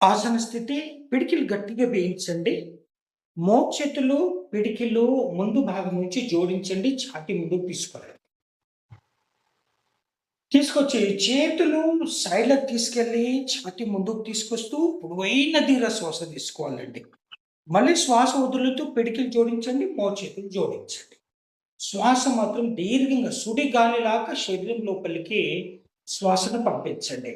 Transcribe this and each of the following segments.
ఆసన స్థితి. పిడికిలు గట్టిగా వేయించండి. మోచేతులు, పిడికిలు ముందు భాగం నుంచి జోడించండి. ఛాతీ ముందుకు తీసుకురండి. తీసుకొచ్చి చేతులు సైడ్‌లకు తీసుకెళ్ళి ఛాతీ ముందుకు తీసుకొస్తూ పొడవైన దీర్ఘ శ్వాస తీసుకోవాలండి. మళ్ళీ శ్వాస వదులుతూ పిడికిలు జోడించండి. మోచేతులు జోడించండి. శ్వాస మాత్రం దీర్ఘంగా సుడి గాలిలాగా శరీరం లోపలికి శ్వాసను పంపించండి.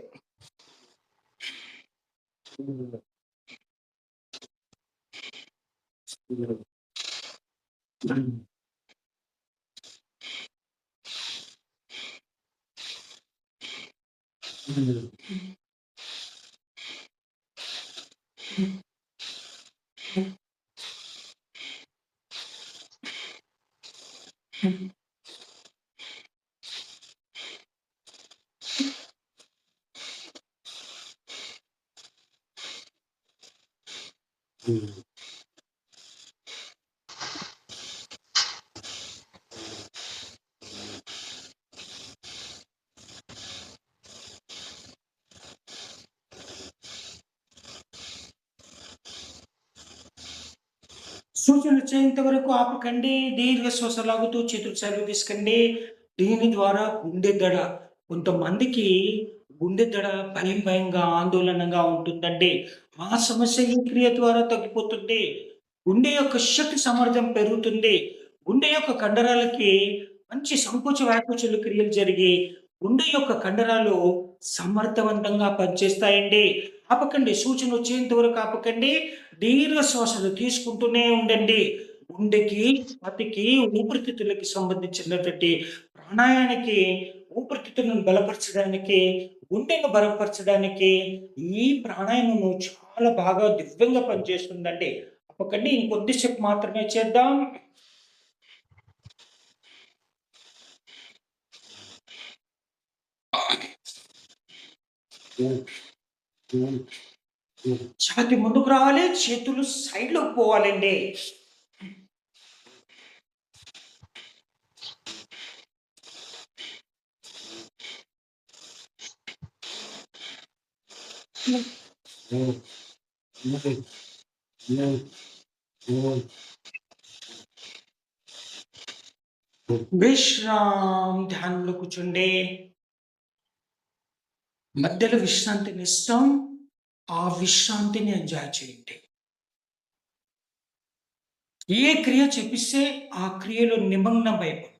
సూచనలు వచ్చేంత వరకు ఆపకండి. దీర్ఘ శ్వాస లాగుతూ చేతులు సైడ్‌కి తీసుకోండి. దీని ద్వారా గుండె దడ కొంతమందికి గుండె దడ భయంగా, ఆందోళనగా ఉంటుందండి. ఆ సమస్య ఈ క్రియ ద్వారా తగ్గిపోతుంది. గుండె యొక్క శక్తి సామర్థ్యం పెరుగుతుంది. గుండె యొక్క కండరాలకి మంచి సంకోచ వ్యాకోచాలు క్రియలు జరిగి, గుండె యొక్క కండరాలు సమర్థవంతంగా పనిచేస్తాయండి. ఆపకండి. సూచన వచ్చేంత వరకు ఆపకండి. దీర్ఘ శ్వాసలు తీసుకుంటూనే ఉండండి. గుండెకి, ఛాతీకి, ఊపిరితిత్తులకి సంబంధించినటువంటి ప్రాణాయానికి, ఊపిరితిత్తులను బలపరచడానికి, గుండెను బలపరచడానికి ఈ ప్రాణాయామము చాలా బాగా దివ్యంగా పనిచేస్తుందండి. ఆపకండి. ఇంకొద్దిసేపు మాత్రమే చేద్దాం. ఛాతీ ముందుకు రావాలి. చేతులు సైడ్‌లోకి పోవాలండి. విశ్రామ్. ధ్యానంలో కూర్చోండి. మధ్యలో విశ్రాంతినిస్తాం. ఆ విశ్రాంతిని ఎంజాయ్ చేయండి. ఏ క్రియ చెప్పిస్తే ఆ క్రియలో నిమగ్నమైపోండి.